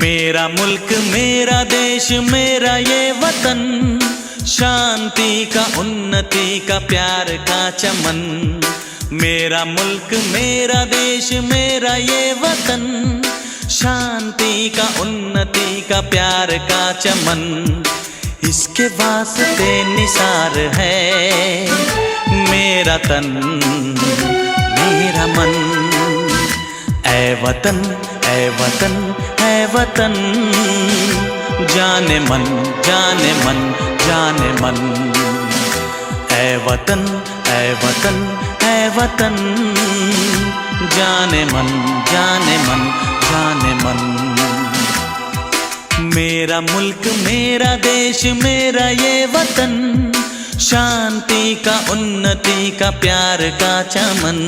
मेरा मुल्क मेरा देश मेरा ये वतन, शांति का उन्नति का प्यार का चमन। मेरा मुल्क मेरा देश मेरा ये वतन, शांति का उन्नति का प्यार का चमन। इसके वास्ते निसार है मेरा तन मेरा मन। ऐ वतन ऐ वतन ऐ वतन, जाने मन जाने मन जाने मन। ऐ वतन ऐ वतन ऐ वतन, जाने मन जाने मन जाने मन। मेरा मुल्क मेरा देश मेरा ये वतन, शांति का उन्नति का प्यार का चमन।